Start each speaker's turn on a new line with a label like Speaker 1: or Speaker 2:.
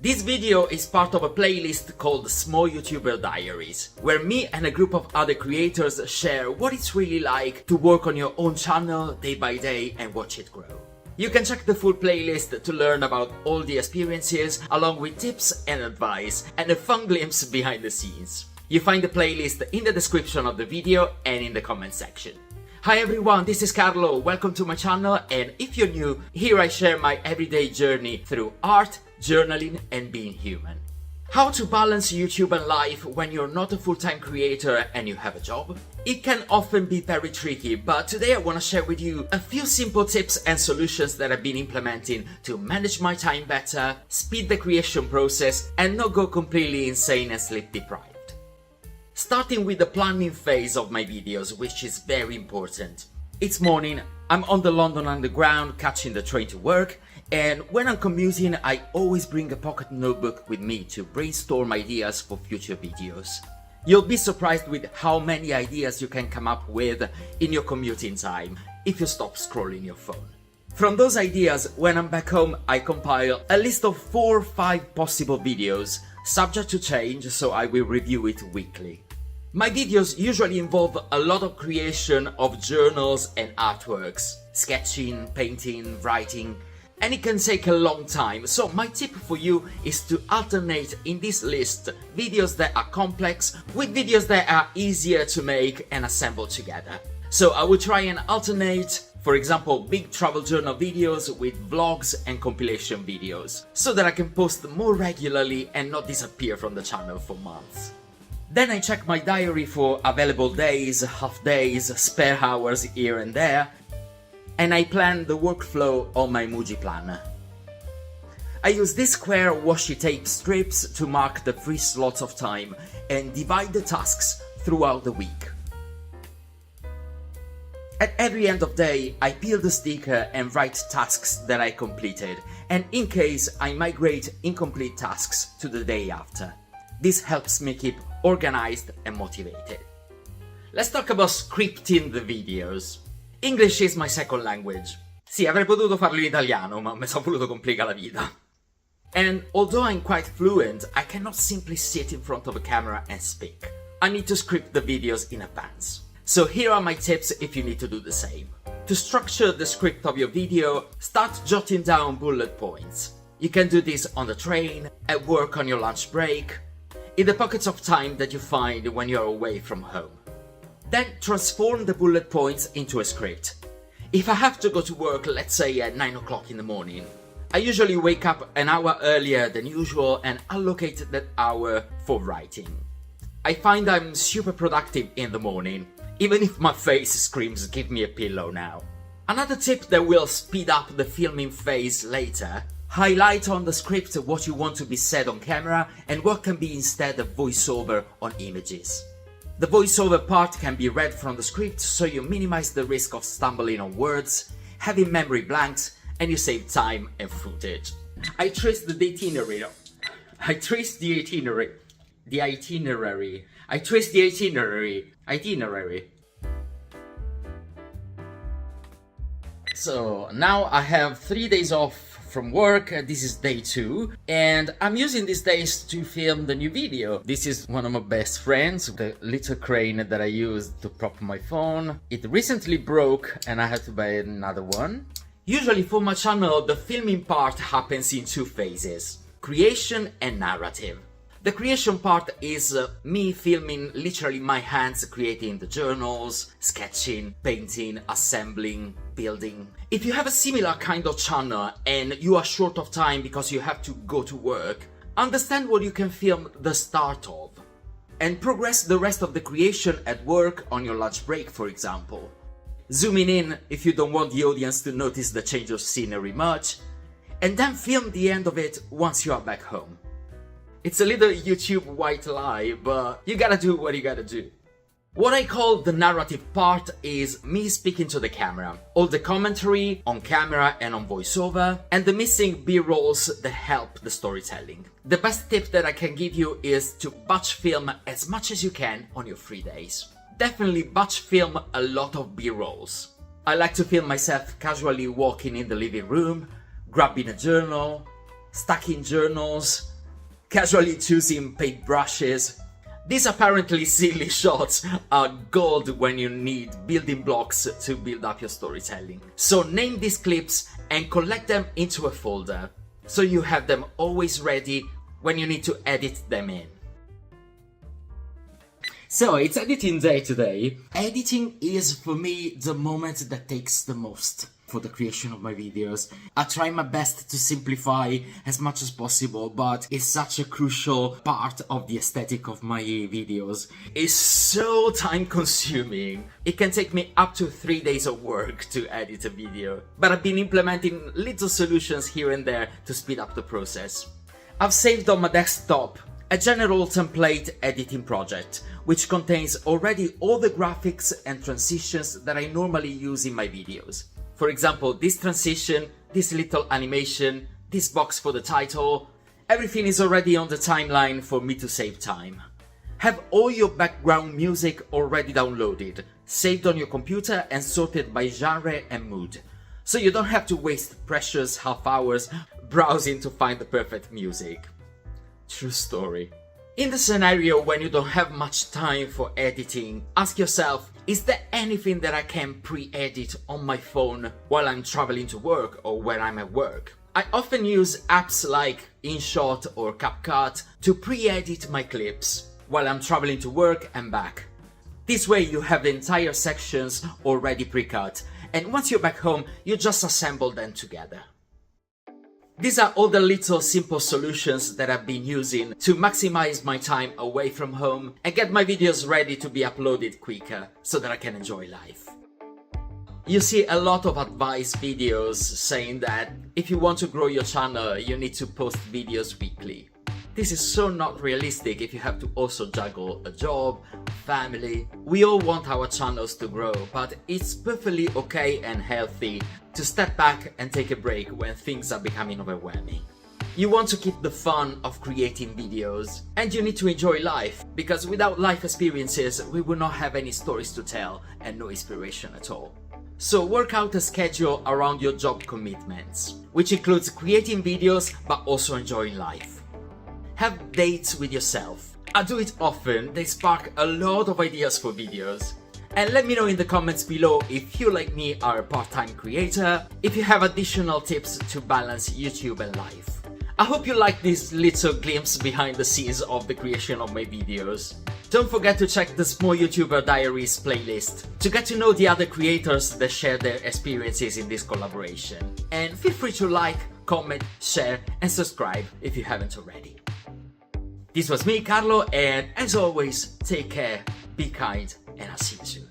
Speaker 1: This video is part of a playlist called Small YouTuber Diaries, where me and a group of other creators share what it's really like to work on your own channel day by day and watch it grow. You can check the full playlist to learn about all the experiences, along with tips and advice, and a fun glimpse behind the scenes. You find the playlist in the description of the video and in the comment section. Hi everyone, this is Carlo, welcome to my channel, and if you're new, here I share my everyday journey through art, journaling and being human. How to balance YouTube and life when you're not a full-time creator and you have a job? It can often be very tricky, but today I want to share with you a few simple tips and solutions that I've been implementing to manage my time better, speed the creation process, and not go completely insane and sleep deprived. Starting with the planning phase of my videos, which is very important. It's morning, I'm on the London Underground catching the train to work, and when I'm commuting I always bring a pocket notebook with me to brainstorm ideas for future videos. You'll be surprised with how many ideas you can come up with in your commuting time if you stop scrolling your phone. From those ideas, when I'm back home, I compile a list of 4 or 5 possible videos, subject to change, so I will review it weekly. My videos usually involve a lot of creation of journals and artworks, sketching, painting, writing, and it can take a long time, so my tip for you is to alternate in this list videos that are complex with videos that are easier to make and assemble together. So I will try and alternate, for example, big travel journal videos with vlogs and compilation videos, so that I can post more regularly and not disappear from the channel for months. Then I check my diary for available days, half days, spare hours here and there, and I plan the workflow on my Muji planner. I use these square washi tape strips to mark the free slots of time and divide the tasks throughout the week. At every end of day, I peel the sticker and write tasks that I completed, and in case I migrate incomplete tasks to the day after. This helps me keep organized and motivated. Let's talk about scripting the videos. English is my second language. Sì, avrei potuto farlo in italiano, ma mi sono voluto complicare la vita. And although I'm quite fluent, I cannot simply sit in front of a camera and speak. I need to script the videos in advance. So here are my tips if you need to do the same. To structure the script of your video, start jotting down bullet points. You can do this on the train, at work on your lunch break, in the pockets of time that you find when you're away from home. Then transform the bullet points into a script. If I have to go to work, let's say at 9 o'clock in the morning, I usually wake up an hour earlier than usual and allocate that hour for writing. I find I'm super productive in the morning, even if my face screams "give me a pillow now." Another tip that will speed up the filming phase later: highlight on the script what you want to be said on camera and what can be instead a voiceover on images. The voiceover part can be read from the script, so you minimize the risk of stumbling on words, having memory blanks, and you save time and footage. I traced the itinerary. So now I have 3 days off from work. This is day 2, and I'm using these days to film the new video. This is one of my best friends, the little crane that I used to prop my phone. It recently broke and I had to buy another one. Usually for my channel, the filming part happens in 2 phases: creation and narrative. The creation part is me filming literally my hands creating the journals, sketching, painting, assembling, building. If you have a similar kind of channel and you are short of time because you have to go to work, understand what you can film the start of and progress the rest of the creation at work on your lunch break, for example. Zooming in if you don't want the audience to notice the change of scenery much, and then film the end of it once you are back home. It's a little YouTube white lie, but you gotta do what you gotta do. What I call the narrative part is me speaking to the camera, all the commentary on camera and on voiceover, and the missing B-rolls that help the storytelling. The best tip that I can give you is to batch film as much as you can on your free days. Definitely batch film a lot of B-rolls. I like to film myself casually walking in the living room, grabbing a journal, stacking journals, casually choosing paint brushes. These apparently silly shots are gold when you need building blocks to build up your storytelling. So name these clips and collect them into a folder, so you have them always ready when you need to edit them in. So it's editing day today. Editing is for me the moment that takes the most for the creation of my videos. I try my best to simplify as much as possible, but it's such a crucial part of the aesthetic of my videos. It's so time consuming. It can take me up to 3 days of work to edit a video, but I've been implementing little solutions here and there to speed up the process. I've saved on my desktop a general template editing project, which contains already all the graphics and transitions that I normally use in my videos. For example, this transition, this little animation, this box for the title, everything is already on the timeline for me to save time. Have all your background music already downloaded, saved on your computer and sorted by genre and mood, so you don't have to waste precious half hours browsing to find the perfect music. True story. In the scenario when you don't have much time for editing, ask yourself, is there anything that I can pre-edit on my phone while I'm traveling to work or when I'm at work? I often use apps like InShot or CapCut to pre-edit my clips while I'm traveling to work and back. This way you have the entire sections already pre-cut, and once you're back home, you just assemble them together. These are all the little simple solutions that I've been using to maximize my time away from home and get my videos ready to be uploaded quicker so that I can enjoy life. You see a lot of advice videos saying that if you want to grow your channel, you need to post videos weekly. This is so not realistic if you have to also juggle a job, family. We all want our channels to grow, but it's perfectly okay and healthy to step back and take a break when things are becoming overwhelming. You want to keep the fun of creating videos, and you need to enjoy life, because without life experiences, we will not have any stories to tell and no inspiration at all. So work out a schedule around your job commitments, which includes creating videos but also enjoying life. Have dates with yourself. I do it often, they spark a lot of ideas for videos. And let me know in the comments below if you, like me, are a part-time creator, if you have additional tips to balance YouTube and life. I hope you like this little glimpse behind the scenes of the creation of my videos. Don't forget to check the Small YouTuber Diaries playlist to get to know the other creators that share their experiences in this collaboration. And feel free to like, comment, share and subscribe if you haven't already. This was me, Carlo, and as always, take care, be kind, and I'll see you soon.